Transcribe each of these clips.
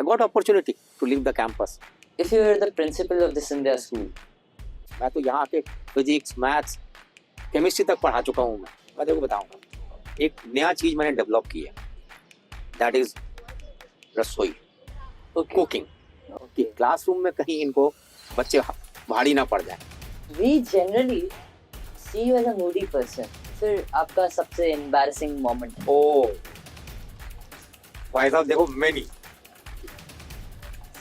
I got opportunity to leave the campus. If you were the principal of this India school, मैं तो यहाँ के physics, maths, chemistry तक पढ़ा चुका हूँ मैं देखो बताऊँगा। एक नया चीज मैंने डेवलप की है, दैट इज रसोई, कुकिंग, कि क्लासरूम में कहीं इनको बच्चे भारी ना पड़ जाए। we generally see you as a moody person. फिर आपका सबसे embarrassing moment? ओ भाई साहब देखो many.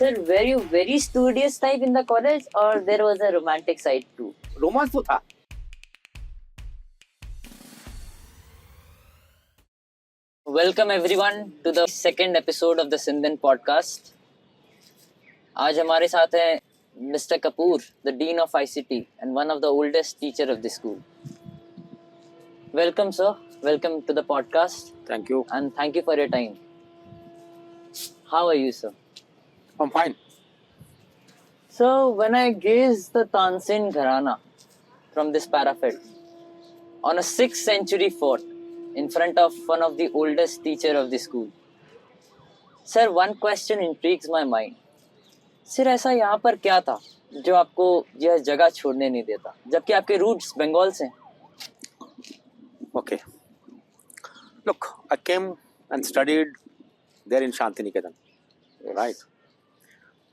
Sir, were you very studious type in the college or there was a romantic side too? Romance तो था। Welcome everyone to the second episode of the Sindhan podcast. आज हमारे साथ हैं Mr. Kapoor, the Dean of ICT and one of the oldest teacher of the school. Welcome, sir. Welcome to the podcast. Thank you. And thank you for your time. How are you, sir? I'm fine. So, when I gaze the Tansin Gharana from this parapet on a 6th century fort in front of one of the oldest teacher of the school, sir, one question intrigues my mind. Sir, ऐसा यहाँ पर क्या था जो आपको यह जगह छोड़ने नहीं देता, जबकि आपके रूट्स बंगाल से हैं? Okay. Look, I came and studied there in Shantiniketan, right?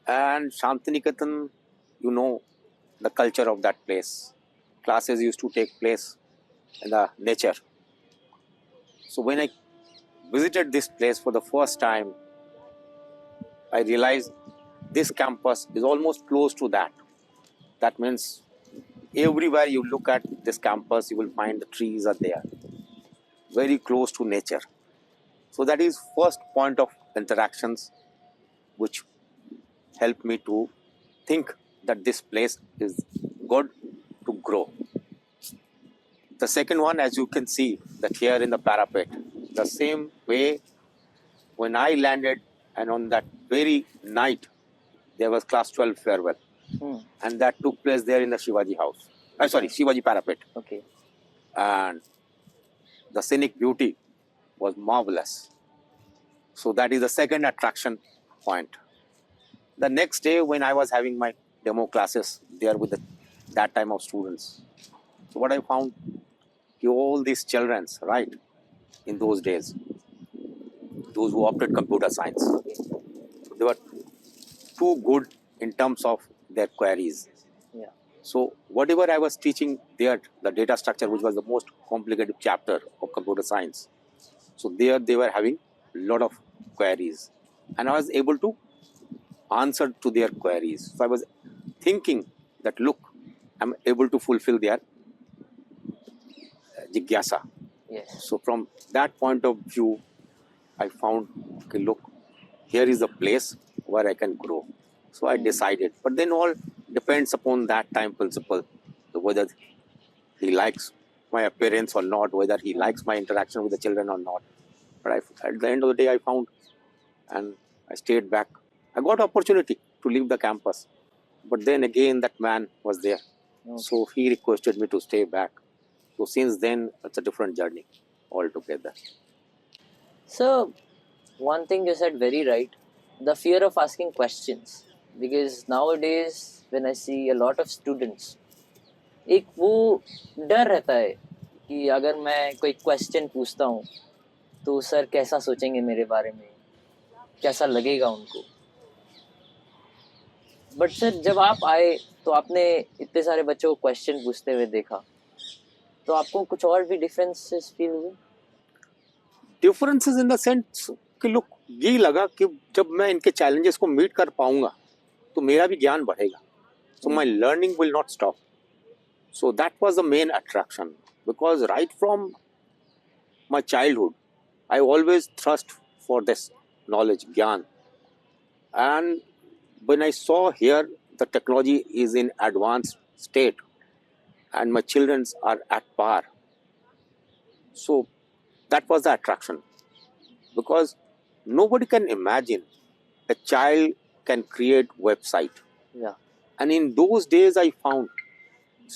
And Shantiniketan, you know the culture of that place. Classes used to take place in the nature. So when I visited this place for the first time, I realized this campus is almost close to that. That means everywhere you look at this campus, you will find the trees are there, very close to nature. So that is first point of interactions which helped me to think that this place is good to grow. The second one, as you can see that here in the parapet, the same way when I landed and on that very night there was class 12 farewell. And that took place there in the Shivaji house. Shivaji parapet. Okay. And the scenic beauty was marvelous. So that is the second attraction point. The next day when I was having my demo classes there with that time of students, so what I found, all these children, right, in those days, those who opted computer science, they were too good in terms of their queries. Yeah. So whatever I was teaching there, the data structure, which was the most complicated chapter of computer science, so there they were having a lot of queries, and I was able to answer to their queries. So I was thinking that, look, I'm able to fulfill their jigyasa. Yes. So from that point of view, I found, okay, look, here is a place where I can grow. So I decided. But then all depends upon that time principle, so whether he likes my appearance or not, whether he likes my interaction with the children or not. But at the end of the day, I found, and I stayed back. I got opportunity to leave the campus. But then again, that man was there. Okay. So he requested me to stay back. So since then, it's a different journey altogether. So, one thing you said very right, the fear of asking questions. Because nowadays, when I see a lot of students, एक वो डर रहता है कि अगर मैं कोई question पूछता हूँ तो सर कैसा सोचेंगे मेरे बारे में, कैसा लगेगा उनको. बट सर जब आप आए तो आपने इतने सारे बच्चों को क्वेश्चन पूछते हुए देखा, तो आपको कुछ और भी डिफरेंसेस फील हुए? डिफरेंसेस इन द सेंस कि लुक, यही लगा कि जब मैं इनके चैलेंजेस को मीट कर पाऊंगा तो मेरा भी ज्ञान बढ़ेगा. So my learning will not stop. So that was the main attraction, because right from my childhood I always thrust for this knowledge, ज्ञान. And when I saw here the technology is in advanced state and my children are at par, so that was the attraction, because nobody can imagine a child can create website. Yeah. And in those days I found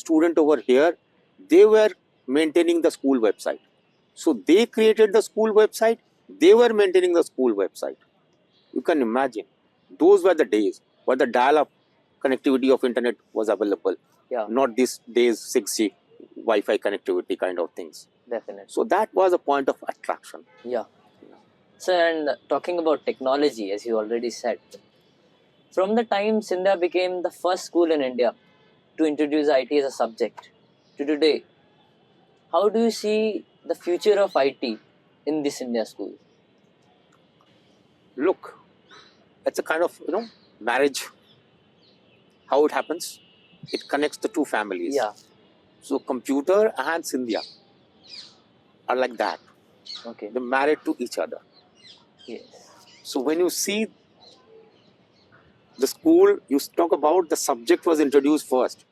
student over here, they were maintaining the school website. So they created the school website, they were maintaining the school website. You can imagine. Those were the days where the dial-up connectivity of internet was available, Yeah, not these days 6G Wi-Fi connectivity kind of things. definitely. So that was a point of attraction. Yeah. So, and talking about technology, as you already said, from the time Sindhya became the first school in India to introduce IT as a subject to today, how do you see the future of IT in this India school? Look, it's a kind of marriage. How it happens? It connects the two families. Yeah. So computer and Sindhya are like that. Okay. They're married to each other. Yes. So when you see the school, you talk about the subject was introduced first.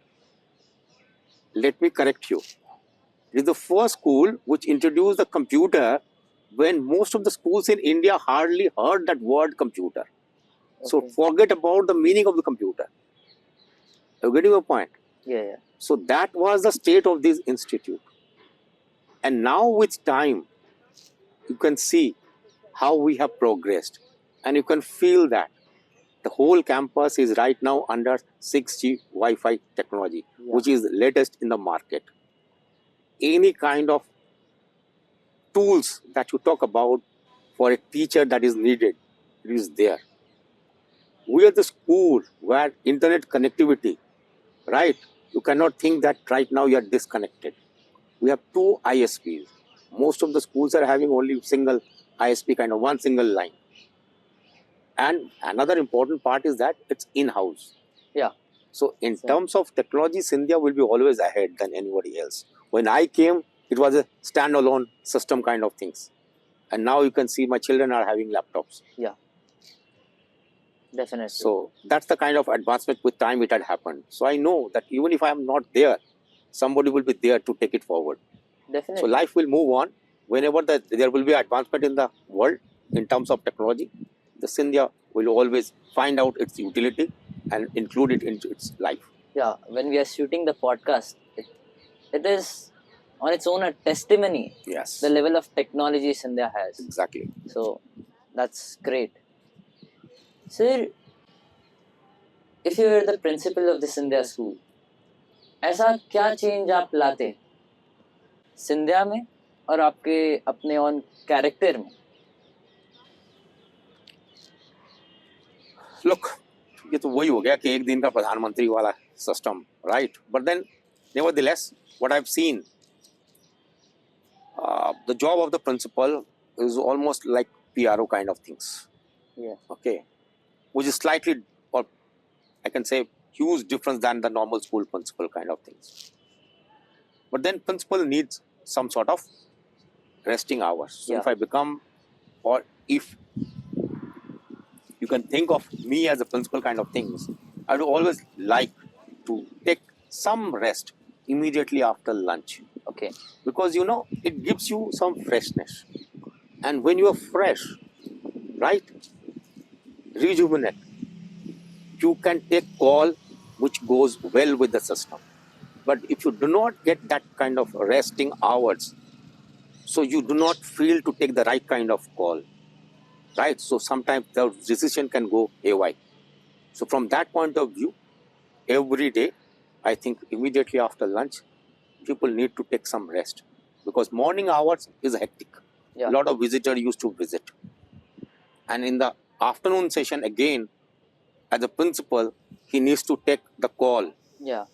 Let me correct you. It is the first school which introduced the computer when most of the schools in India hardly heard that word computer. So Okay. forget about the meaning of the computer. You're getting a point. Yeah, yeah. So that was the state of this institute. And now with time, you can see how we have progressed. And you can feel that the whole campus is right now under 6G Wi-Fi technology, Yeah. which is latest in the market. Any kind of tools that you talk about for a teacher that is needed, it is there. We are the school where internet connectivity, right? You cannot think that right now you are disconnected. We have two ISPs. Most of the schools are having only single ISP, kind of one single line. And another important part is that it's in-house. Yeah. So in So- terms of technology, Sindhya will be always ahead than anybody else. When I came, it was a standalone system kind of things. And now you can see my children are having laptops. Yeah. Definitely. So that's the kind of advancement with time it had happened. So I know that even if I am not there, somebody will be there to take it forward. Definitely. So life will move on. Whenever there will be advancement in the world in terms of technology, the Sindhya will always find out its utility and include it into its life. Yeah, when we are shooting the podcast, it is on its own a testimony, Yes, the level of technology Sindhya has. exactly. So that's great. Sir, if you were the principal of the Sindhya school, ऐसा क्या change आप लाते सिंधिया में और आपके अपने on character में? Look, ये तो वही हो गया कि एक दिन का प्रधानमंत्री वाला system, right? But then, nevertheless, what I've seen, the job of the principal is almost like PRO kind of things. Yeah. Okay, which is slightly, or I can say, huge difference than the normal school principal kind of things. But then principal needs some sort of resting hours. So Yeah. if I become, or if you can think of me as a principal kind of things, I would always like to take some rest immediately after lunch, Okay. because it gives you some freshness, and when you are fresh, right, rejuvenate, you can take call which goes well with the system. But if you do not get that kind of resting hours, so you do not feel to take the right kind of call, right? So sometimes the decision can go haywire. So from that point of view, every day, I think immediately after lunch, people need to take some rest, because morning hours is hectic. Yeah. A lot of visitors used to visit. And in the afternoon session, again, as a principal, he needs to take the call, Yeah.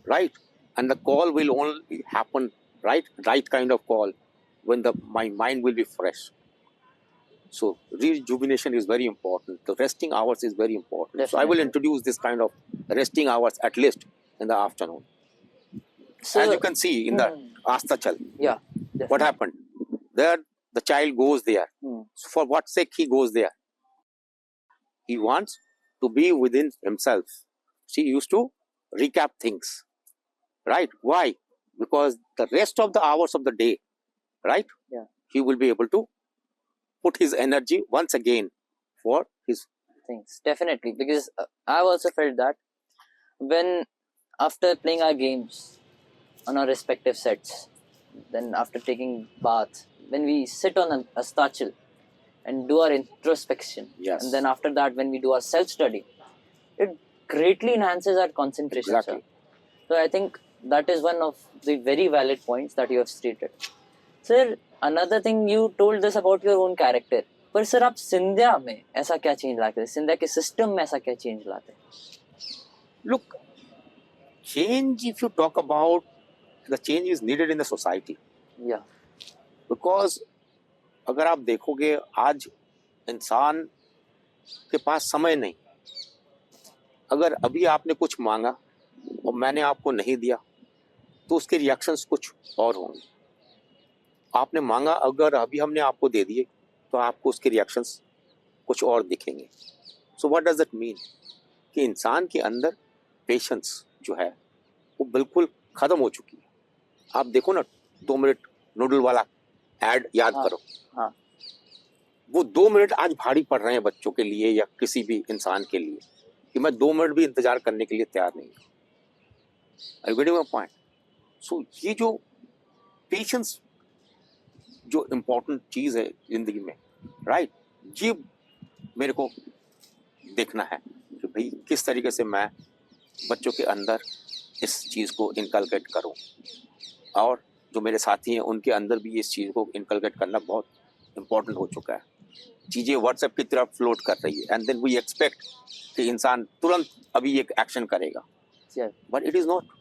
right? And the call will only happen, right kind of call, when my mind will be fresh. So rejuvenation is very important. The resting hours is very important. So I will Definitely. introduce this kind of resting hours at least in the afternoon. So, As you can see in the Astachal, yeah. what Definitely. happened? There, the child goes there. So for what sake he goes there? He wants to be within himself. She used to recap things, right? Why? Because the rest of the hours of the day, right? Yeah. He will be able to put his energy once again for his Things definitely, because I've also felt that when after playing our games on our respective sets, then after taking bath, when we sit on a stachel, and do our introspection. Yes. And then after that, when we do our self-study, it greatly enhances our concentration. Exactly. Sir. So I think that is one of the very valid points that you have stated. Sir, another thing you told us about your own character. पर sir आप सिंधिया में ऐसा क्या change लाते हैं? सिंधिया के system में ऐसा क्या चेंज लाते हैं? Look, change, if you talk about, the change is needed in the society. Yeah. Because अगर आप देखोगे आज इंसान के पास समय नहीं. अगर अभी आपने कुछ मांगा और मैंने आपको नहीं दिया तो उसके रिएक्शंस कुछ और होंगे. आपने मांगा, अगर अभी हमने आपको दे दिए तो आपको उसके रिएक्शंस कुछ और दिखेंगे. So what does that mean कि इंसान के अंदर पेशेंस जो है वो बिल्कुल खत्म हो चुकी है. आप देखो ना 2 मिनट नूडल वाला एड याद करो. हाँ. वो 2 मिनट आज भारी पड़ रहे हैं बच्चों के लिए या किसी भी इंसान के लिए कि मैं 2 मिनट भी इंतजार करने के लिए तैयार नहीं हूँ. Are you getting my point? So ये जो पेशेंस जो इम्पोर्टेंट चीज है जिंदगी में, राइट, ये मेरे को देखना है कि भाई किस तरीके से मैं बच्चों के अंदर इस चीज को इनकलकेट करूं और जो मेरे साथी हैं उनके अंदर भी इस चीज को इनकलकेट करना बहुत इम्पोर्टेंट हो चुका है. चीजें व्हाट्सएप की तरफ फ्लोट कर रही है एंड देन वी एक्सपेक्ट कि इंसान तुरंत अभी एक एक्शन करेगा. But it is not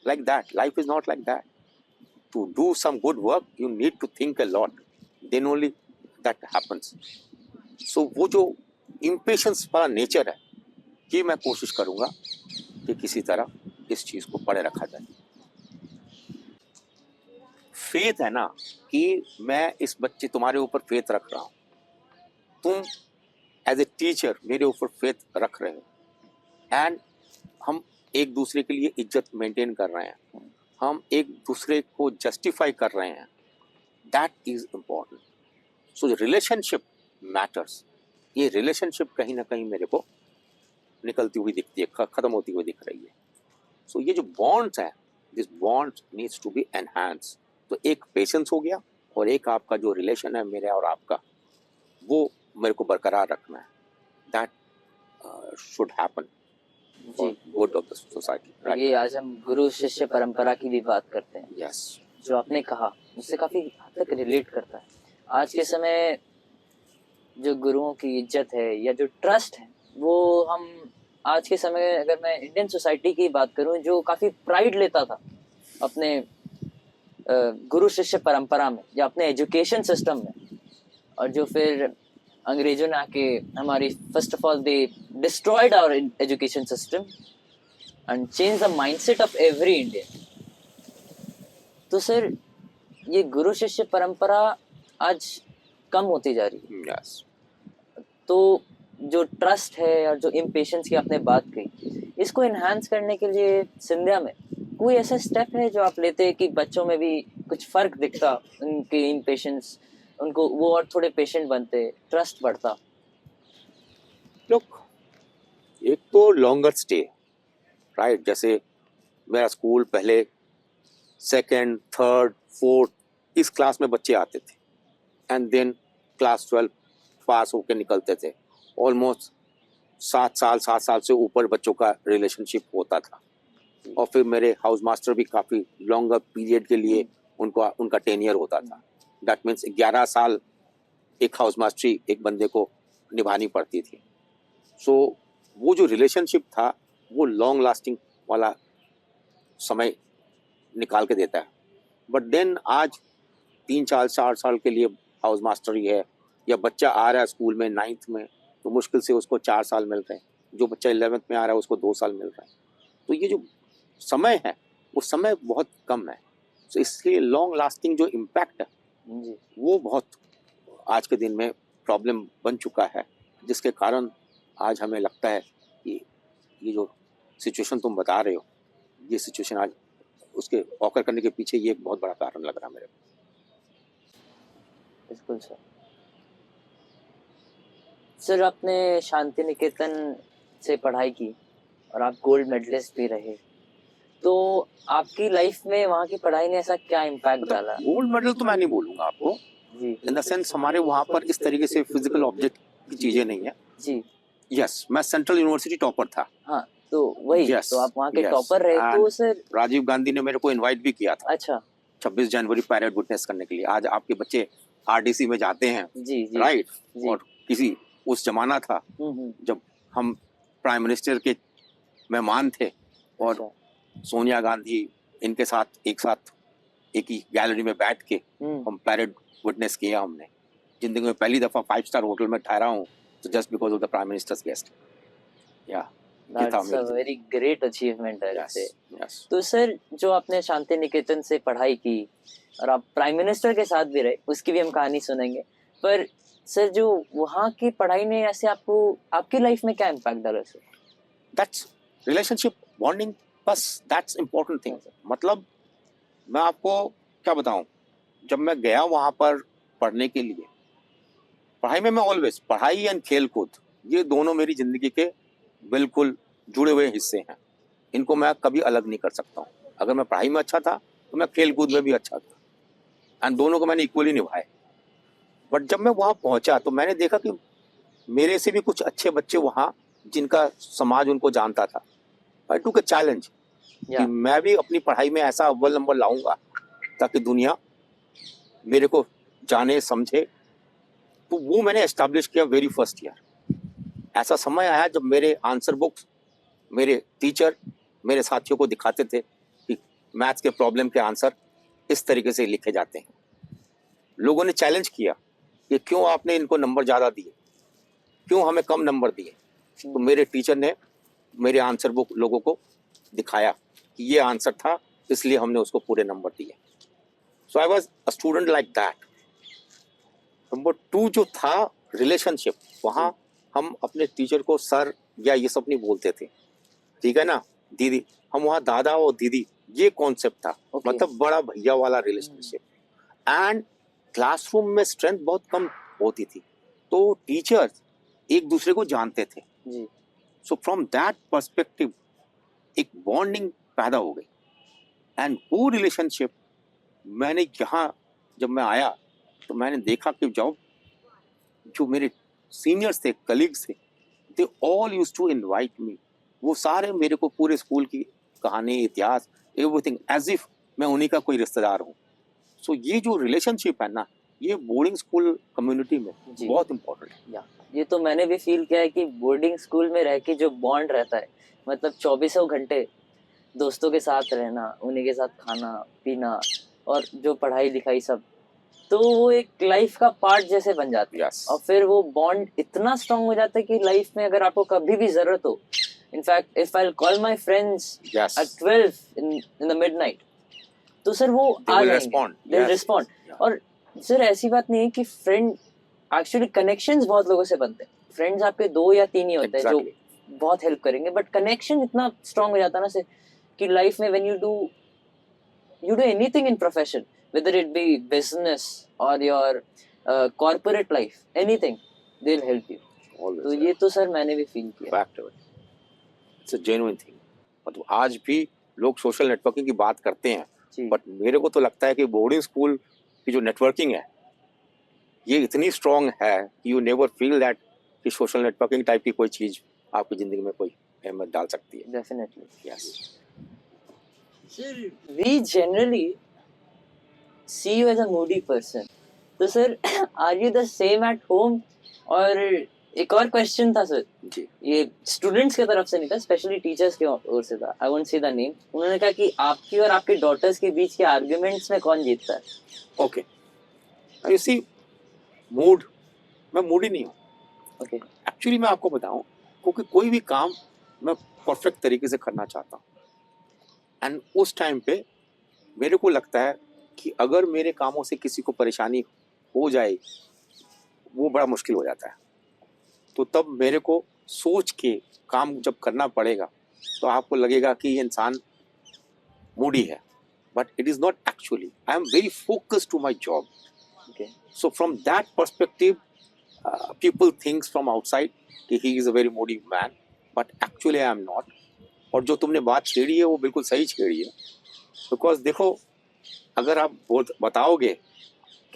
like that. Life is not like that. To do some good work, you need to think a lot. Then only that happens. So वो जो impatience वाला nature है, ये मैं कोशिश करूँगा कि किसी तरह इस चीज को पड़े रखा जाए. फेथ है ना कि मैं इस बच्चे तुम्हारे ऊपर फेथ रख रहा हूँ, तुम एज ए टीचर मेरे ऊपर फेथ रख रहे हो एंड हम एक दूसरे के लिए इज्जत मेंटेन कर रहे हैं, हम एक दूसरे को जस्टिफाई कर रहे हैं. That is important. So relationship matters. ये रिलेशनशिप कहीं ना कहीं मेरे को निकलती हुई दिखती है, खत्म होती हुई दिख रही है. सो ये जो बॉन्ड्स हैं, this bonds needs to be enhance. तो एक पेशेंस हो गया और एक आपका जो रिलेशन है मेरे और आपका, वो मेरे को बरकरार रखना है. That should happen for good of the society. Right. ये आज हम गुरु शिष्य परंपरा की भी बात करते हैं. Yes. जो आपने कहा उससे काफी हद तक रिलेट करता है. आज के समय जो गुरुओं की इज्जत है या जो ट्रस्ट है, वो हम आज के समय, अगर मैं इंडियन सोसाइटी की बात करूं, जो काफी प्राइड लेता था अपने गुरु शिष्य परंपरा में या अपने एजुकेशन सिस्टम में, और जो फिर अंग्रेजों ने आके हमारी first of all they destroyed our education system and change the mindset of every Indian. तो सर ये गुरु शिष्य परंपरा आज कम होती जा रही है. Yes. तो जो ट्रस्ट है और जो इम्पेशंस की आपने बात कही, इसको इन्हांस करने के लिए सिंधिया में कोई ऐसा स्टेप है जो आप लेते हैं कि बच्चों में भी कुछ फर्क दिखता, उनके इम्पेशंस, उनको वो और थोड़े पेशेंट बनते, ट्रस्ट बढ़ता? Look, एक तो लॉन्गर स्टे, राइट. जैसे मेरा स्कूल पहले 2nd, 3rd, 4th इस क्लास में बच्चे आते थे एंड देन क्लास 12 पास होकर निकलते थे. ऑलमोस्ट 7 साल से ऊपर बच्चों का रिलेशनशिप होता था. और फिर मेरे हाउस मास्टर भी काफ़ी लॉन्गर पीरियड के लिए उनका टेनियर होता था. दैट मीन्स 11 साल एक हाउस मास्टरी एक बंदे को निभानी पड़ती थी. सो वो जो रिलेशनशिप था वो लॉन्ग लास्टिंग वाला समय निकाल के देता है. बट देन आज 3-4 साल के लिए हाउस मास्टरी है या बच्चा आ रहा है स्कूल में 9th में, तो मुश्किल से उसको 4 साल मिल रहे हैं. जो बच्चा 11th में आ रहा है उसको 2 साल मिल रहा है. तो ये जो समय है वो समय बहुत कम है. तो इसलिए लॉन्ग लास्टिंग जो इम्पैक्ट है वो बहुत आज के दिन में प्रॉब्लम बन चुका है, जिसके कारण आज हमें लगता है कि ये जो सिचुएशन तुम बता रहे हो, ये सिचुएशन आज उसके ऑकर करने के पीछे ये एक बहुत बड़ा कारण लग रहा है मेरे को. बिल्कुल सर. सर आपने शांति निकेतन से पढ़ाई की और आप गोल्ड मेडलिस्ट भी रहे, तो आपकी लाइफ में वहाँ की पढ़ाई ने ऐसा क्या इम्पैक्ट डाला? गोल्ड मेडल तो मैं नहीं बोलूंगा आपको, जी इन द सेंस हमारे वहाँ पर इस तरीके से फिजिकल ऑब्जेक्ट की चीजें नहीं है. जी यस, मैं सेंट्रल यूनिवर्सिटी टॉपर था. हाँ, तो वही यस, तो आप वहाँ के यस. टॉपर रहे तो एंड सर. राजीव गांधी ने मेरे को इनवाइट भी किया था अच्छा. 26 जनवरी पैरेड विटनेस करने के लिए. आज आपके बच्चे आरडीसी में जाते हैं, जी जी राइट? जी. और किसी उस जमाना था जब हम प्राइम मिनिस्टर के मेहमान थे और अच्छा. सोनिया गांधी इनके साथ एक ही गैलरी में बैठ के हम पैरेड विटनेस किया हमने. जिंदगी में पहली दफा 5 स्टार होटल में ठहरा हूँ, तो just because of the prime ministers guest. या That's a very great achievement है यस से. यस. तो सर जो आपने शांति निकेतन से पढ़ाई की और आप प्राइम मिनिस्टर के साथ भी रहे, उसकी भी हम कहानी सुनेंगे. पर सर जो वहाँ की पढ़ाई ने ऐसे आपको आपकी लाइफ में क्या इम्पैक्ट डाला सर? दैट्स रिलेशनशिप बॉन्डिंग, बस दैट्स इम्पोर्टेंट थिंग. मतलब मैं आपको क्या बताऊं, जब मैं गया वहां पर पढ़ने के लिए, पढ़ाई में मैं ऑलवेज पढ़ाई एंड खेल कूद, ये दोनों मेरी जिंदगी के बिल्कुल जुड़े हुए हिस्से हैं. इनको मैं कभी अलग नहीं कर सकता हूँ. अगर मैं पढ़ाई में अच्छा था तो मैं खेल कूद में भी अच्छा था, एंड दोनों को मैंने इक्वली निभाए. बट जब मैं वहां पहुंचा तो मैंने देखा कि मेरे से भी कुछ अच्छे बच्चे वहां, जिनका समाज उनको जानता था. आई टूक अ चैलेंज कि मैं भी अपनी पढ़ाई में ऐसा अव्वल नंबर लाऊंगा ताकि दुनिया मेरे को जाने समझे. तो वो मैंने एस्टैब्लिश किया वेरी फर्स्ट ईयर. ऐसा समय आया जब मेरे आंसर बुक्स मेरे टीचर मेरे साथियों को दिखाते थे कि मैथ्स के प्रॉब्लम के आंसर इस तरीके से लिखे जाते हैं. लोगों ने चैलेंज किया कि क्यों आपने इनको नंबर ज़्यादा दिए, क्यों हमें कम नंबर दिए. तो मेरे टीचर ने मेरे आंसर बुक लोगों को दिखाया कि ये आंसर था, इसलिए हमने उसको पूरे नंबर दिए. So I was a student like that. Number 2 जो था रिलेशनशिप, वहाँ हम अपने टीचर को सर या ये सब नहीं बोलते थे, ठीक है ना, दीदी. हम वहाँ दादा और दीदी, ये कॉन्सेप्ट था. मतलब बड़ा भैया वाला रिलेशनशिप. एंड क्लासरूम में स्ट्रेंथ बहुत कम होती थी, तो टीचर्स एक दूसरे को जानते थे. सो फ्रॉम दैट पर्सपेक्टिव एक बॉन्डिंग पैदा हो गई. एंड वो रिलेशनशिप मैंने यहाँ जब मैं आया तो मैंने देखा कि जो मेरे सीनियर्स थे, कलीग्स थे, they all use to invite me. वो सारे मेरे को पूरे स्कूल की कहानी, इतिहास, एवरीथिंग एज इफ मैं उन्हीं का कोई रिश्तेदार हूँ. सो ये जो रिलेशनशिप है ना, ये बोर्डिंग स्कूल कम्युनिटी में बहुत इम्पोर्टेंट है. ये तो मैंने भी फील किया है कि बोर्डिंग स्कूल में रह के जो बॉन्ड रहता है, मतलब 24 घंटे दोस्तों के साथ रहना, उन्हीं के साथ खाना पीना और जो पढ़ाई लिखाई सब, तो वो एक लाइफ का पार्ट जैसे बन जाती है. और फिर वो बॉन्ड इतना स्ट्रांग हो जाता है कि लाइफ में अगर आपको कभी भी जरूरत हो, in fact if I call my friends at 12 in the midnight, तो सर वो आ जाएंगे, दे विल रिस्पॉन्ड. और सर ऐसी बात नहीं है कि फ्रेंड एक्चुअली कनेक्शंस बहुत लोगों से बनते हैं. फ्रेंड्स आपके 2 या 3 ही होते हैं जो बहुत हेल्प करेंगे, बट कनेक्शन इतना स्ट्रांग हो जाता है ना सर कि लाइफ में when you do anything in profession, whether it be business or your corporate life, anything, they'll help you. Always. तो ये तो सर मैंने भी फील किया. फैक्ट है, इट्स अ जेन्युइन थिंग. मतलब आज भी लोग सोशल नेटवर्किंग की बात करते हैं, बट मेरे को तो लगता है कि बोर्डिंग स्कूल की जो नेटवर्किंग है ये इतनी स्ट्रांग है कि यू नेवर फील दैट कि सोशल नेटवर्किंग टाइप की कोई चीज आपकी जिंदगी में कोई अहमियत डाल सकती है. Definitely. Yes sir, we generally see you as a moody person. तो sir are you the same at home? और एक और क्वेश्चन था सर जी, ये स्टूडेंट्स की तरफ से नहीं था, स्पेशली टीचर्स की ओर से था. I won't say the name. उन्होंने कहा कि आपकी और आपके डॉटर्स के बीच के आर्गुमेंट्स में कौन जीतता है? ओके, यू सी, मूड, मैं मूडी नहीं हूँ. ओके, एक्चुअली मैं आपको बताऊं, क्योंकि कोई भी काम मैं परफेक्ट तरीके से करना चाहता हूँ. एंड उस टाइम पे मेरे को लगता है कि अगर मेरे कामों से किसी को परेशानी हो जाए, वो बड़ा मुश्किल हो जाता है. तो तब मेरे को सोच के काम जब करना पड़ेगा तो आपको लगेगा कि ये इंसान मूडी है, but it is not. Actually I am very focused to my job. So from that perspective people thinks from outside कि he is a very moody man, but actually I am not. और जो तुमने बात छेड़ी है वो बिल्कुल सही छेड़ी है. बिकॉज देखो, अगर आप बताओगे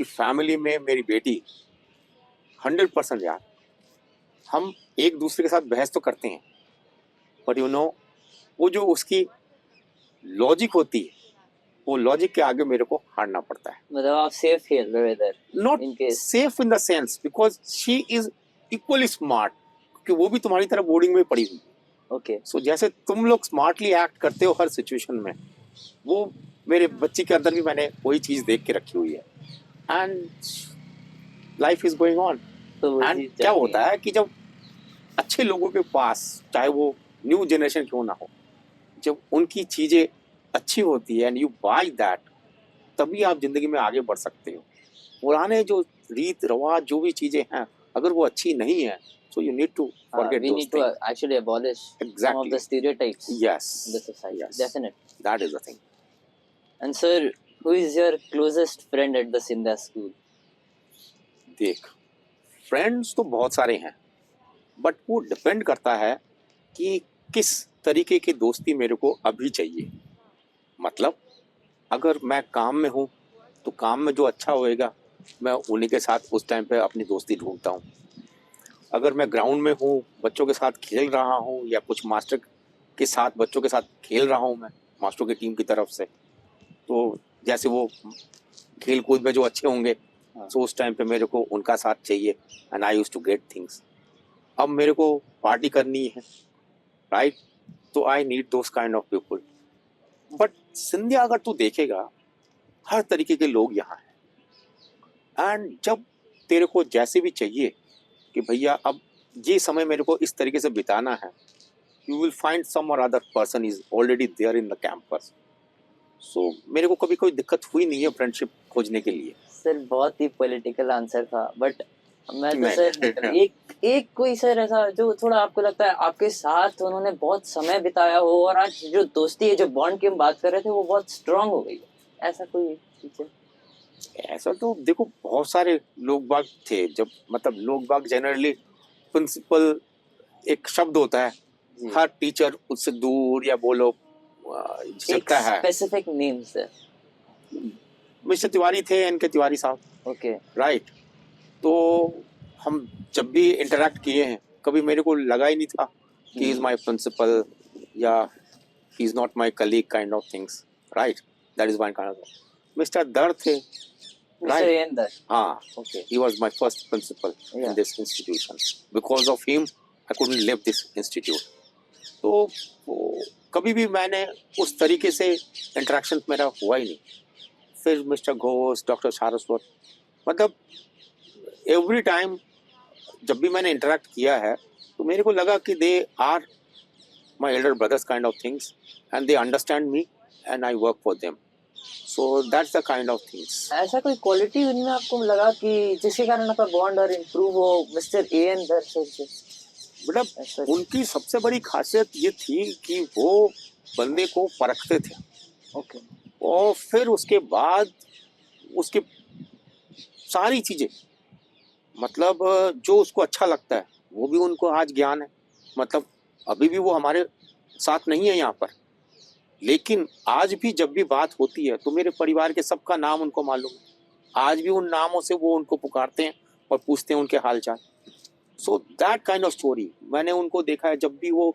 कि फैमिली में मेरी बेटी 100% यार, हम एक दूसरे के साथ बहस तो करते हैं, बट यू नो वो जो उसकी लॉजिक होती है, वो लॉजिक के आगे मेरे को हारना पड़ता है. मतलब आप सेफ खेल रहे हो इधर Not in case. safe in the sense because she is equally smart, क्योंकि वो भी तुम्हारी तरह बोर्डिंग में पढ़ी हुई. ओके. सो जैसे तुम लोग स्मार्टली एक्ट करते हो हर सिचुएशन में, वो मेरे बच्चे के अंदर भी मैंने वही चीज देख के रखी हुई है. And life is going on. तो वो एंड चीज़ क्या जाती होता है कि जब अच्छे लोगों के पास, चाहे वो न्यू जनरेशन क्यों ना हो, जब उनकी चीजें अच्छी होती है एंड यू बाय दैट, तभी आप जिंदगी में आगे बढ़ सकते हो. पुराने जो रीत रिवाज जो भी चीजें हैं, अगर वो अच्छी नहीं है, so you need to forget we those need to things. actually abolish some of Exactly. the stereotypes Yes. in the society. Yes. Definitely. That is the thing. And sir, who is your closest friend at the Sindha school? देख, friends तो बहुत सारे हैं, but वो depend करता है कि किस तरीके की दोस्ती मेरे को अभी चाहिए. मतलब अगर मैं काम में हूँ, तो काम में जो अच्छा होएगा मैं उन्हीं के साथ उस टाइम पे अपनी दोस्ती ढूंढता हूँ. अगर मैं ग्राउंड में हूँ, बच्चों के साथ खेल रहा हूँ, या कुछ मास्टर के साथ बच्चों के साथ खेल रहा हूँ, मैं मास्टरों की टीम की तरफ से, तो जैसे वो खेल कूद में जो अच्छे होंगे, तो उस टाइम पे मेरे को उनका साथ चाहिए. And I used to get things. अब मेरे को पार्टी करनी है, राइट, तो I need those kind of people. But Scindia अगर तू देखेगा, हर तरीके के लोग यहाँ हैं. एंड जब तेरे को जैसे भी चाहिए कि भैया अब ये समय मेरे को इस तरीके से बिताना है, you will find some or other person is already there in the campus. So मेरे को कभी कोई दिक्कत हुई नहीं है फ्रेंडशिप खोजने के लिए. सर बहुत ही पॉलिटिकल आंसर था, बट मैं तो नहीं. सर एक कोई सर ऐसा जो थोड़ा आपको लगता है आपके साथ उन्होंने बहुत समय बिताया हो और आज जो दोस्ती है, जो बॉन्ड की हम बात कर रहे थे, वो बहुत स्ट्रांग हो गई है, ऐसा कोई चीज है? ऐसा तो देखो बहुत सारे लोग बाग थे. जब मतलब लोग बाग जनरली, प्रिंसिपल एक शब्द होता है, जी. हर टीचर उससे दूर या बोलो एक झिझकता है. Specific name sir. Mister Tiwari थे, एन के तिवारी साहब, ओके. राइट. तो हम जब भी इंटरेक्ट किए हैं, कभी मेरे को लगा ही नहीं था कि ही इज माय प्रिंसिपल या he is not my colleague kind of things, right. That is one kind of. Mister Dar थे, मिस्टर एन दर. हाँ, okay. he was my first principal Yeah. in this institution. Because of him, I couldn't leave this institute. तो कभी भी मैंने उस तरीके से interaction मेरा हुआ ही नहीं. फिर मिस्टर घोष, डॉक्टर सारस्वत, मतलब एवरी टाइम जब भी मैंने इंटरेक्ट किया है, तो मेरे को लगा कि they are my elder brothers kind of things and they understand me and I work for them. So that's the kind of things. ऐसा कोई क्वालिटी उनमें आपको लगा कि जिसके कारण आपका बॉन्ड और इम्प्रूव हो मिस्टर ए एन दर से? मतलब उनकी सबसे बड़ी खासियत ये थी कि वो बंदे को परखते थे. ओके. और फिर उसके बाद उसकी सारी चीजें, मतलब जो उसको अच्छा लगता है वो भी उनको आज ज्ञान है. मतलब अभी भी वो हमारे साथ नहीं है यहाँ पर, लेकिन आज भी जब भी बात होती है तो मेरे परिवार के सबका नाम उनको मालूम है. आज भी उन नामों से वो उनको पुकारते हैं और पूछते हैं उनके हालचाल. So that kind of story मैंने उनको देखा है. जब भी वो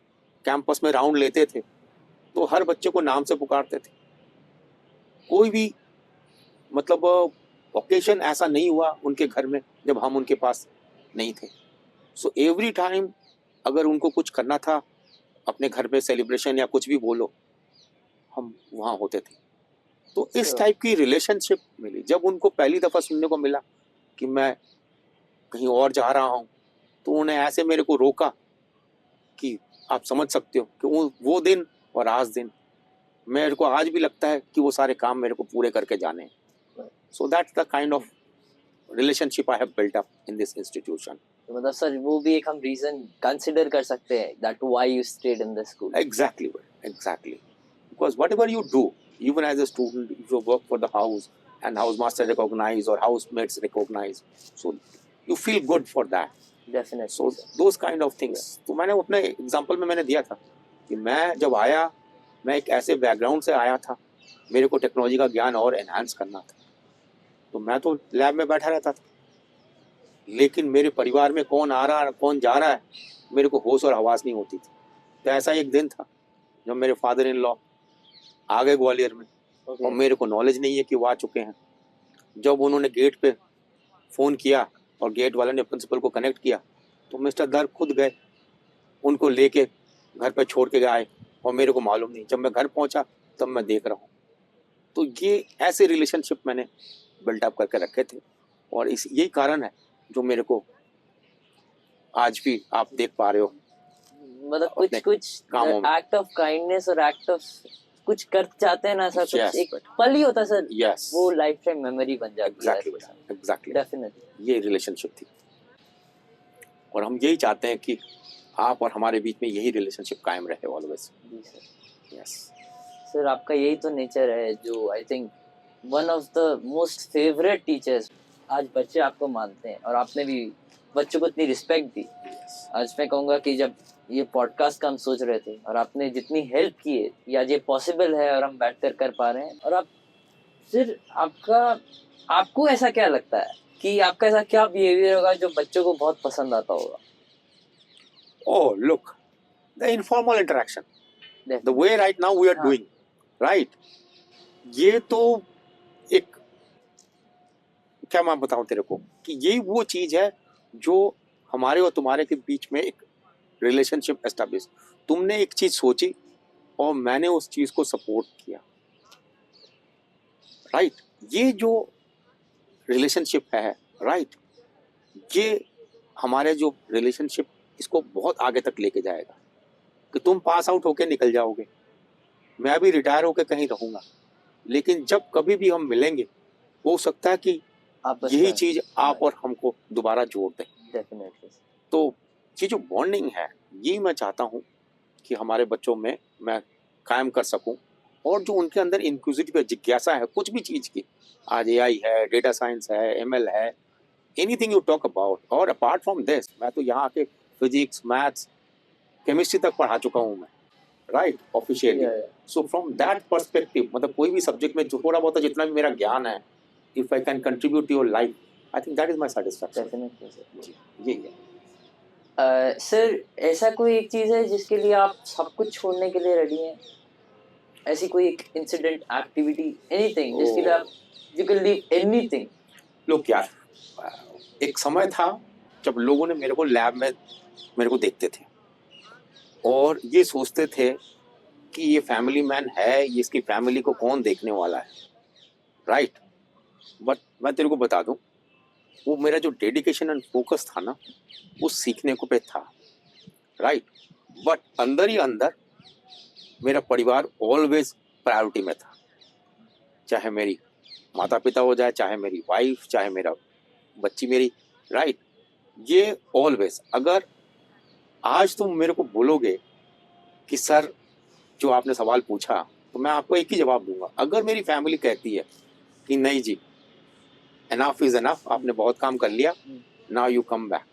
कैंपस में राउंड लेते थे, तो हर बच्चे को नाम से पुकारते थे. कोई भी मतलब ओकेशन ऐसा नहीं हुआ उनके घर में जब हम उनके पास नहीं थे. सो एवरी टाइम अगर उनको कुछ करना था अपने घर पे, सेलिब्रेशन या कुछ भी बोलो, हम वहाँ होते थे. तो इस टाइप की रिलेशनशिप मिली. जब उनको पहली दफ़ा सुनने को मिला कि मैं कहीं और जा रहा हूँ, तो उन्हें ऐसे मेरे को रोका कि आप समझ सकते हो कि वो दिन और आज दिन, मेरे को आज भी लगता है कि वो सारे काम मेरे को पूरे करके जाने हैं. So that's the kind of relationship I have built up in this institution. मतलब सर वो भी एक हम रीजन कंसिडर कर सकते हैं that why you stayed in the school. Exactly, exactly. Because whatever you do, even as a student, if you work for the house and house master recognize or housemates recognize, so you feel good for that. Definitely. So those kind of things. तो मैंने अपने example में मैंने दिया था कि मैं जब आया, मैं एक ऐसे बैकग्राउंड से आया था, मेरे को टेक्नोलॉजी का ज्ञान और एनहांस करना था. तो मैं तो लैब में बैठा रहता था, लेकिन मेरे परिवार में कौन आ रहा है कौन जा रहा है मेरे को होश और हवास नहीं होती थी। तो ऐसा एक दिन था जब मेरे फादर इन लॉ आ गए ग्वालियर में, और मेरे को नॉलेज नहीं है कि वो आ चुके हैं। जब उन्होंने गेट पे फ़ोन किया और गेट वाले ने प्रिंसिपल को कनेक्ट किया, तो मिस्टर दर खुद गए, उनको लेके घर पे छोड़ के आए, और मेरे को मालूम नहीं। जब मैं घर पहुंचा तब मैं देख रहा हूँ। तो ये ऐसे रिलेशनशिप मैंने बिल्डअप करके रखे थे, और इस यही कारण है जो मेरे को आज भी आप देख पा रहे हो। मतलब अपने कुछ कामों में। एक्ट ऑफ काइंडनेस और एक्ट ऑफ कुछ कर जाते हैं ना, ऐसा कुछ Yes, एक but- पल ही होता है सर, Yes. वो लाइफ टाइम मेमोरी बन जाती है। एग्जैक्टली एग्जैक्टली डेफिनेटली ये रिलेशनशिप थी, और हम यही चाहते हैं कि आप और हमारे बीच में यही रिलेशनशिप कायम रहे ऑलवेज। जी सर। यस सर आपका यही तो नेचर है जो I think one of the most favourite teachers. आज बच्चे आपको मानते हैं और आपने भी बच्चों को इतनी रिस्पेक्ट दी। आज मैं कहूँगा कि जब ये पॉडकास्ट का हम सोच रहे थे और आपने जितनी हेल्प की है, या ये पॉसिबल है और हम बैठकर कर पा रहे हैं। और आप फिर आपको ऐसा क्या लगता है कि आपका ऐसा क्या बिहेवियर होगा जो बच्चों को बहुत पसंद आता होगा? Oh, look, the informal interaction, the way right now we are हाँ. doing, right? ये तो एक, क्या मैं बताऊं तेरे को, कि ये वो चीज है जो हमारे और तुम्हारे के बीच में एक रिलेशनशिप एस्टैब्लिश। तुमने एक चीज सोची और मैंने उस चीज को सपोर्ट किया, राइट? ये जो रिलेशनशिप है, राइट, ये हमारे जो रिलेशनशिप इसको बहुत आगे तक लेके जाएगा। कि तुम पास आउट होके निकल जाओगे, मैं भी रिटायर होके कहीं रहूंगा, लेकिन जब कभी भी हम मिलेंगे हो सकता है कि यही चीज आप और हमको दोबारा जोड़ दे। डेफिनेटली। तो ये जो बॉन्डिंग है, ये मैं चाहता हूँ कि हमारे बच्चों में मैं कायम कर सकूं, और जो उनके अंदर इंक्विजिटिव जिज्ञासा है कुछ भी चीज की, आज एआई है, डेटा साइंस है, एमएल है, एनीथिंग यू टॉक अबाउट, और अपार्ट फ्रॉम दिस मैं तो यहाँ आके फिजिक्स, मैथ्स, केमिस्ट्री तक पढ़ा चुका हूँ मैं, right, officially. So from that perspective, मतलब कोई भी सब्जेक्ट में जो थोड़ा बहुत जितना भी मेरा ज्ञान है, if I can contribute to your life, I think that is my satisfaction. Definitely sir. यही है। सर ऐसा कोई एक चीज है जिसके लिए आप सब कुछ छोड़ने के लिए रेडी हैं? ऐसी कोई एक इंसिडेंट, एक्टिविटी, एनीथिंग जिसके लिए आप यू कैन लीव एनीथिंग? लोग यार, एक समय था जब लोगों ने मेरे को लैब में मेरे को देखते थे और ये सोचते थे कि ये फैमिली मैन है, ये इसकी फैमिली को कौन देखने वाला है, राइट? बट मैं तेरे को बता दूं, वो मेरा जो डेडिकेशन एंड फोकस था ना, वो सीखने को पे था, राइट? बट अंदर ही अंदर मेरा परिवार ऑलवेज प्रायोरिटी में था, चाहे मेरी माता पिता हो जाए, चाहे मेरी वाइफ, चाहे मेरा बच्ची मेरी, राइट? ये ऑलवेज। अगर आज तुम मेरे को बोलोगे कि सर जो आपने सवाल पूछा, तो मैं आपको एक ही जवाब दूंगा। अगर मेरी फैमिली कहती है कि नहीं जी, एनफ इज एनफ, आपने बहुत काम कर लिया, नाउ यू कम बैक,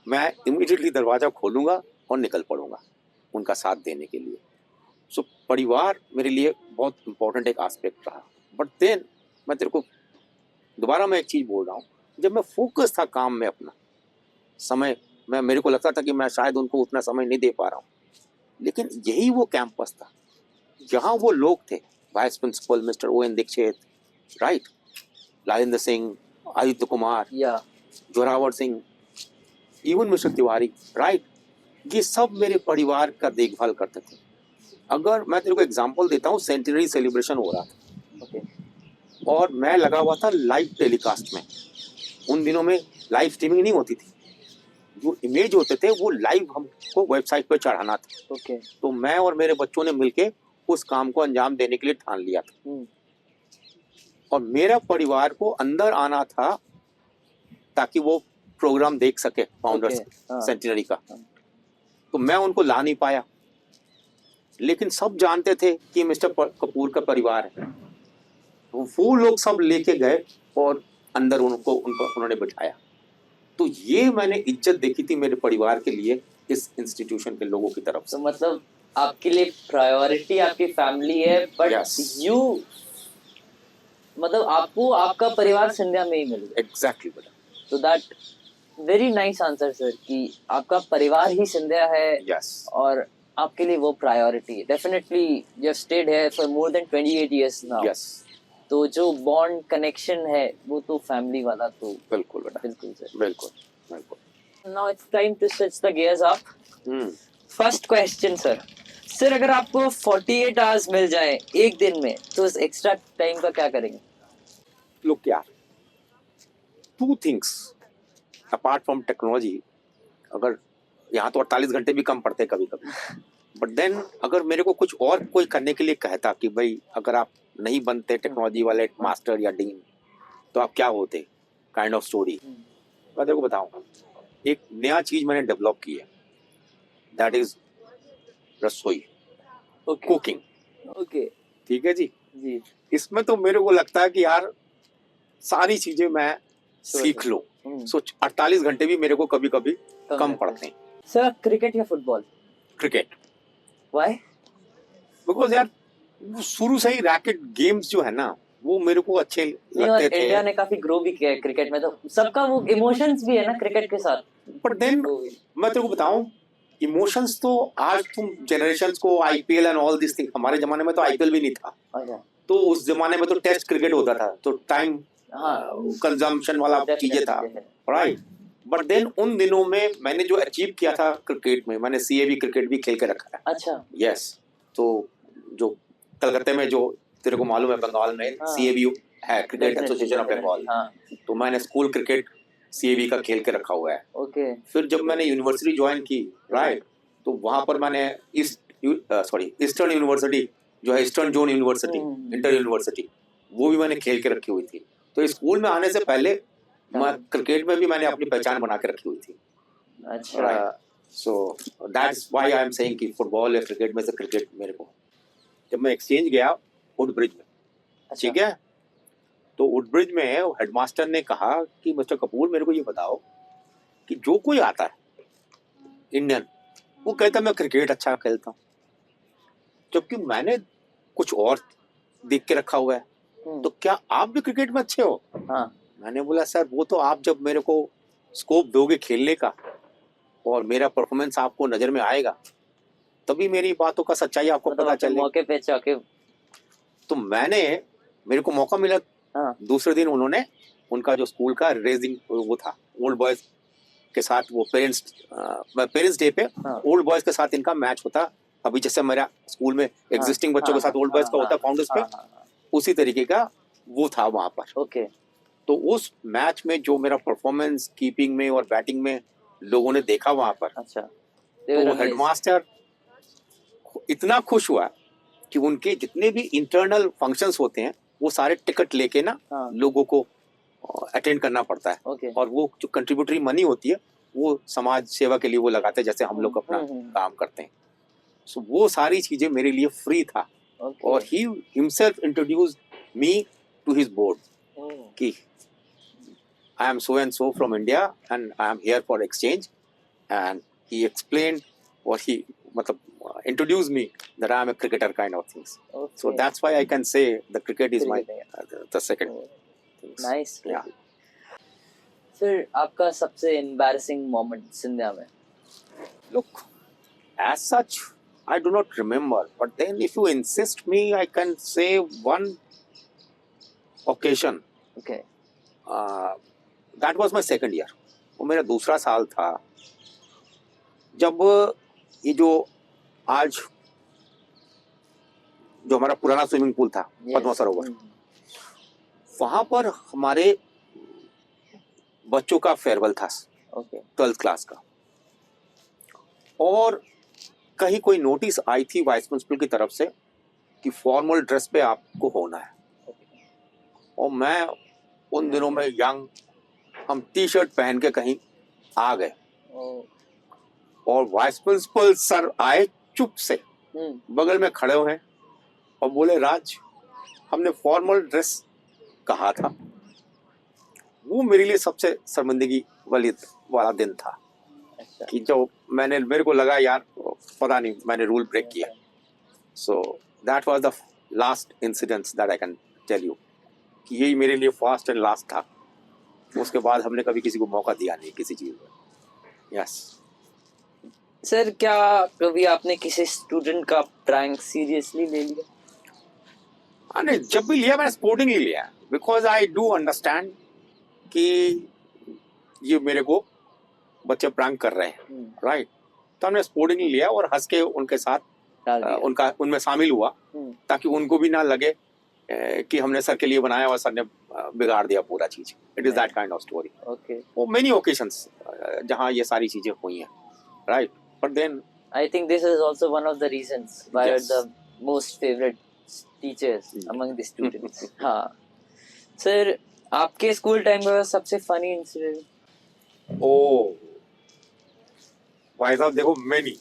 मैं इमीडिएटली दरवाजा खोलूंगा और निकल पड़ूंगा उनका साथ देने के लिए। सो परिवार मेरे लिए बहुत इंपॉर्टेंट एक एस्पेक्ट रहा। बट देन मैं तेरे को दोबारा मैं एक चीज बोल रहा हूँ, जब मैं फोकस था काम में अपना, समय मैं मेरे को लगता था कि मैं शायद उनको उतना समय नहीं दे पा रहा हूँ, लेकिन यही वो कैंपस था जहाँ वो लोग थे, vice principal mister O N. Dikshit, right, Lalinder Singh, Aditya Kumar, Zorawar Singh, even mister Tiwari, right, ये सब मेरे परिवार का देखभाल करते थे। अगर मैं तेरे को एग्जांपल देता हूँ, सेंचुरी सेलिब्रेशन हो रहा था और मैं लगा हुआ था लाइव टेलीकास्ट में। उन दिनों में लाइव स्ट्रीमिंग नहीं होती थी, जो इमेज होते थे वो लाइव हमको वेबसाइट पर चढ़ाना था। तो मैं और मेरे बच्चों ने मिलके उस काम को अंजाम देने के लिए ठान लिया था, और मेरा परिवार को अंदर आना था ताकि वो प्रोग्राम देख सके फाउंडर्स सेंटिनरी का। तो मैं उनको ला नहीं पाया, लेकिन सब जानते थे कि मिस्टर कपूर का परिवार है, तो वो लोग सब लेके गए और अंदर उन्होंने बिठाया। तो ये मैंने इज्जत देखी थी मेरे परिवार के लिए इस इंस्टीट्यूशन के लोगों की तरफ से। तो मतलब आपके लिए प्रायोरिटी आपकी फैमिली है, बट Yes. यू मतलब आपको आपका परिवार सिंधिया में ही मिल गया. एग्जैक्टली बेटा. So that very nice answer sir कि आपका परिवार ही सिंधिया है यस. और आपके लिए वो प्रायोरिटी है. Definitely you have stayed here for more than 28 years now. Yes. तो जो बॉन्ड कनेक्शन है वो तो फैमिली वाला तो बिल्कुल बेटा. बिल्कुल सर. बिल्कुल बिल्कुल. Now it's time to switch the gears up. Hmm. First question sir. Sir अगर आपको 48 आवर्स मिल जाए एक दिन में तो उस एक्स्ट्रा टाइम का क्या करेंगे? लुक यार, two things apart from technology. अगर यहाँ तो 48 घंटे भी कम पड़ते कभी कभी, बट देन अगर मेरे को कुछ और कोई करने के लिए कहता कि भाई अगर आप नहीं बनते टेक्नोलॉजी वाले मास्टर या डीन तो आप क्या होते, काइंड ऑफ स्टोरी मैं तेरे को बताऊं. एक नया चीज मैंने डेवलप की है, दैट इज रसोई, कुकिंग. ओके ठीक है जी. जी. इसमें तो मेरे को लगता है कि यार सारी चीजें मैं सीख लूं. सो 48 घंटे भी मेरे को कभी कभी कम पड़ते हैं. सर क्रिकेट या फुटबॉल? क्रिकेट. व्हाई? बिकॉज यार वो शुरू से ही रैकेट गेम्स जो है ना वो मेरे को अच्छे लगते थे. इंडिया ने काफी ग्रो भी किया है क्रिकेट में, तो सबका वो इमोशंस भी है ना क्रिकेट के साथ. बट देन मैं तेरे को बताऊं, इमोशंस तो आज तुम जनरेशंस को IPL and all this thing, हमारे जमाने में तो आईपीएल भी नहीं था. अच्छा. तो उस जमाने में तो टेस्ट क्रिकेट होता था, तो टाइम कंजम्पशन वाला चीजें था, राइट. बट देन उन दिनों में मैंने जो अचीव किया था क्रिकेट में, मैंने सीएबी क्रिकेट भी खेल के रखा है. अच्छा. यस. तो जो कलकत्ते में जो तेरे को मालूम है बंगाल में सीएबी है, क्रिकेट एसोसिएशन ऑफ बंगाल, तो मैंने स्कूल क्रिकेट सीएबी का खेल के रखा हुआ है. ओके. फिर जब मैंने यूनिवर्सिटी ज्वाइन की, राइट, तो वहां पर मैंने ईस्टर्न यूनिवर्सिटी जो है, eastern zone university, inter university, वो भी मैंने खेल के रखी हुई थी. तो स्कूल में आने से पहले मैं क्रिकेट में भी मैंने अपनी पहचान बना के रखी हुई थी. अच्छा. So that's why I am saying कि फुटबॉल या क्रिकेट में से क्रिकेट मेरे को. जब मैं एक्सचेंज गया वुडब्रिज में, ठीक है, तो वुडब्रिज में हेडमास्टर ने कहा कि मिस्टर कपूर मेरे को ये बताओ कि जो कोई आता है इंडियन, वो कहता मैं क्रिकेट अच्छा खेलता हूँ, जबकि मैंने कुछ और देख के रखा हुआ है, तो क्या आप भी क्रिकेट में अच्छे हो? हाँ. मैंने बोला सर वो तो आप जब मेरे को स्कोप दोगे खेलने का और मेरा परफॉर्मेंस आपको नजर में आएगा तभी मेरी बातों का सच्चाई आपको पता चले. मौके पे चौके. तो मेरे को मौका मिला. हाँ. दूसरे दिन उन्होंने उनका जो स्कूल का रेजिंग वो था, ओल्ड बॉयज के साथ, वो पेरेंट्स डे पे ओल्ड बॉयज के साथ इनका मैच होता. अभी जैसे मेरा स्कूल में एग्जिस्टिंग बच्चों के साथ ओल्ड बॉयज का होता फाउंडर्स पे, उसी तरीके का वो था वहां पर. ओके. तो उस मैच में जो मेरा परफॉर्मेंस कीपिंग में और बैटिंग में लोगों ने देखा वहां पर, अच्छा, तो हेडमास्टर इतना खुश हुआ कि उनके जितने भी इंटरनल फंक्शंस होते हैं वो सारे टिकट लेके ना लोगों को अटेंड करना पड़ता है. और वो जो कंट्रीब्यूटरी मनी होती है वो समाज सेवा के लिए वो लगाते हैं, जैसे हम लोग अपना काम करते हैं. सो वो सारी चीजें मेरे लिए फ्री था. और he himself introduced me to his board कि I am so and so from India and I am here for exchange, and he explained or he introduced me that I am a cricketer kind of things. Okay. So that's why I can say the cricket is my the second things. Nice. Yeah. Sir, आपका सबसे embarrassing moment Scindia में? Look, as such I do not remember, but then if you insist me, I can say one occasion. Okay. That was my second year. वो मेरा दूसरा साल था जब ये जो आज जो हमारा पुराना स्विमिंग पूल था, पद्मा सरोवर, वहां पर हमारे बच्चों का फेयरवेल था, 12th क्लास का. और कहीं कोई नोटिस आई थी वाइस प्रिंसिपल की तरफ से कि फॉर्मल ड्रेस पे आपको होना है. और मैं उन दिनों में यंग, हम टी शर्ट पहन के कहीं आ गए और वाइस प्रिंसिपल सर आए चुप से, बगल में खड़े हुए और बोले राज हमने फॉर्मल ड्रेस कहा था. वो मेरे लिए सबसे शर्मिंदगी वाला दिन था. अच्छा. कि जो मेरे को लगा यार पता नहीं मैंने रूल ब्रेक किया. So that was the last incident that I can tell you. कि यही मेरे लिए फर्स्ट एंड लास्ट था। उसके बाद हमने कभी किसी को मौका दिया नहीं किसी चीज में। यस। सर क्या कभी आपने किसी स्टूडेंट का प्रैंक सीरियसली ले लिया? नहीं, जब भी लिया मैंने स्पोर्टिंगली लिया, बिकॉज आई डू अंडरस्टैंड कि ये मेरे को बच्चे प्रैंक कर रहे हैं, राइट। तो हमने स्पोर्टिंगली लिया और हंस के उनके साथ डाल दिया। उनमें शामिल हुआ, ताकि उनको भी ना लगे कि हमने सर के लिए बनाया और सर ने बिगाड़ दिया पूरा चीज। It is that kind of story. Okay. वो मेनी ओकेशंस जहाँ ये सारी चीजें हुई हैं, right. But then I think this is also one of the reasons why Yes. you're the most favorite teachers among the students. हाँ sir, आपके school time का सबसे फनी इंसिडेंट? ओ भाई साहब देखो, मेनी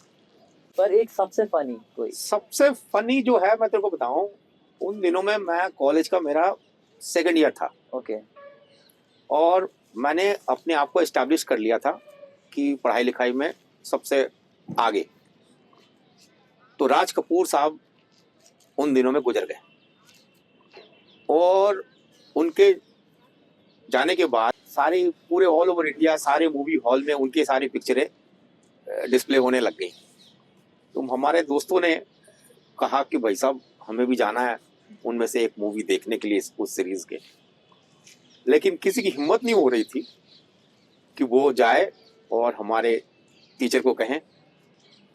पर एक सबसे फनी कोई। सबसे फनी जो है मैं तेरे को बताऊं, उन दिनों में मैं कॉलेज का मेरा सेकंड ईयर था, ओके। और मैंने अपने आप को एस्टैब्लिश कर लिया था कि पढ़ाई लिखाई में सबसे आगे। तो राज कपूर साहब उन दिनों में गुजर गए, और उनके जाने के बाद सारे पूरे ऑल ओवर इंडिया सारे मूवी हॉल में उनकी सारी पिक्चरें डिस्प्ले होने लग गई। तो हमारे दोस्तों ने कहा कि भाई साहब हमें भी जाना है उनमें से एक मूवी देखने के लिए उस सीरीज के, लेकिन किसी की हिम्मत नहीं हो रही थी कि वो जाए और हमारे टीचर को कहें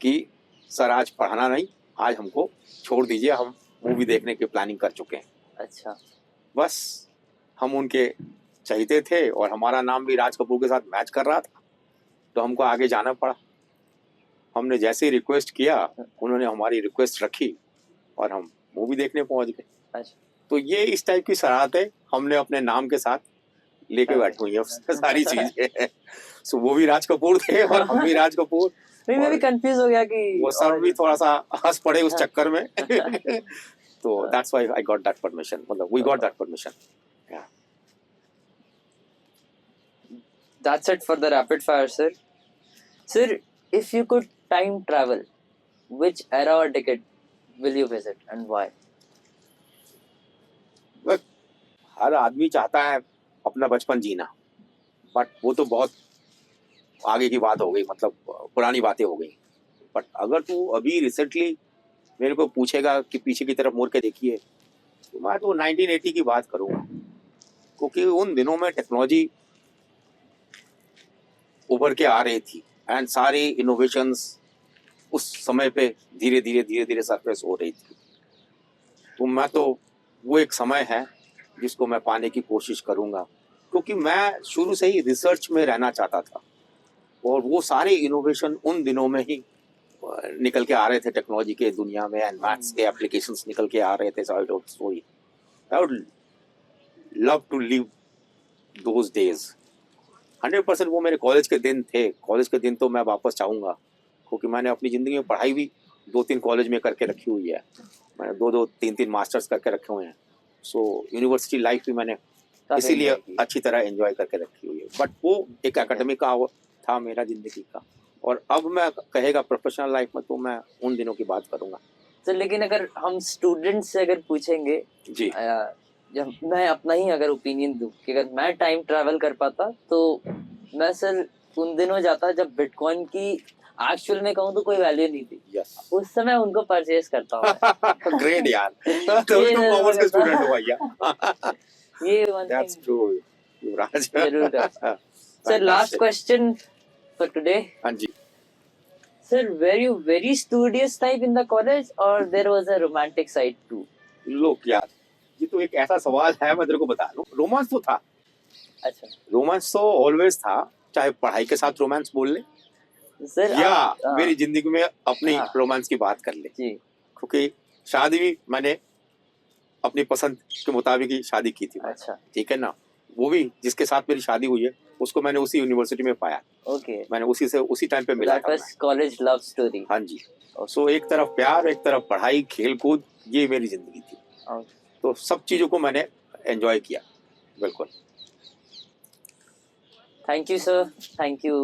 कि सर आज पढ़ाना नहीं, आज हमको छोड़ दीजिए, हम मूवी देखने की प्लानिंग कर चुके हैं। अच्छा। बस हम उनके चाहते थे और हमारा नाम भी राज कपूर के साथ मैच कर रहा था, तो हमको आगे जाना पड़ा। हमने जैसे ही रिक्वेस्ट किया, उन्होंने हमारी रिक्वेस्ट रखी और हम मूवी देखने पहुंच गए। अच्छा। तो ये इस टाइप की शरारतें हमने अपने नाम के साथ लेके बैठे हुई है सारी चीजें। सो वो भी राज कपूर थे और हम भी राज कपूर। नहीं, मैं भी कंफ्यूज हो गया कि वो सर भी थोड़ा सा हंस पड़े उस चक्कर में। तो that's why I got that permission, मतलब we got that permission. That's it for the rapid fire, sir. Sir, if you could time travel, which era or decade will you visit and why? हर आदमी चाहता है अपना बचपन जीना, but वो तो बहुत आगे की बात हो गई, मतलब पुरानी बातें हो गई। बट अगर तू अभी रिसेंटली मेरे को पूछेगा कि पीछे की तरफ मुड़ के देखिए, तो मैं तो 1980 की बात करूँगा, क्योंकि उन दिनों में टेक्नोलॉजी उभर के आ रही थी एंड सारी इनोवेशंस उस समय पे धीरे धीरे सरफेस हो रही थी। तो मैं तो वो एक समय है जिसको मैं पाने की कोशिश करूंगा, क्योंकि मैं शुरू से ही रिसर्च में रहना चाहता था, और वो सारे इनोवेशन उन दिनों में ही निकल के आ रहे थे टेक्नोलॉजी के दुनिया में, एंड मैथ्स के एप्लीकेशंस निकल के आ रहे थे। So I would love to live those days. 100% वो मेरे कॉलेज के दिन थे। कॉलेज के दिन तो मैं वापस चाहूँगा, क्योंकि मैंने अपनी ज़िंदगी में पढ़ाई भी 2-3 कॉलेज में करके रखी हुई है। मैंने 2-2, 3-3 मास्टर्स करके रखे हुए हैं। सो यूनिवर्सिटी लाइफ भी मैंने इसीलिए अच्छी तरह एंजॉय करके रखी हुई है। बट वो एक एकेडमिक का था मेरा ज़िंदगी का, और अब मैं कहेगा प्रोफेशनल लाइफ में, तो मैं उन दिनों की बात करूँगा। सर लेकिन अगर हम स्टूडेंट से अगर पूछेंगे जी, जब मैं अपना ही अगर ओपिनियन दूं कि अगर मैं टाइम ट्रैवल कर पाता तो मैं सर उन दिनों जाता जब बिटकॉइन की एक्चुअल में कहूँ तो कोई वैल्यू नहीं थी। यस। उस समय उनको परचेज करता हूँ। ग्रेट यार, तभी तुम कॉमर्स के स्टूडेंट हो भैया। ये वन दैट्स थिंग ट्रू युवराज। जरूर कर। Sir last question for today. हाँ जी। Sir, were you very studious type in the college or there was a romantic side too? लोग यार, ये तो एक ऐसा सवाल है, मैं तेरे को बता दूं, रोमांस तो था। अच्छा। रोमांस तो ऑलवेज था, चाहे पढ़ाई के साथ रोमांस बोल ले, सर या मेरी जिंदगी में अपनी रोमांस की बात कर ले। जी। क्योंकि शादी भी मैंने अपनी पसंद के मुताबिक ही शादी की थी। अच्छा। ठीक है ना, वो भी जिसके साथ मेरी शादी हुई है उसको मैंने उसी यूनिवर्सिटी में पाया। ओके। मैंने उसी टाइम पे मिला था। College love story. हाँ जी। सो एक तरफ प्यार, एक तरफ पढ़ाई, खेल कूद, ये मेरी जिंदगी थी। तो सब चीजों को मैंने एंजॉय किया। बिल्कुल। Thank you sir, thank you.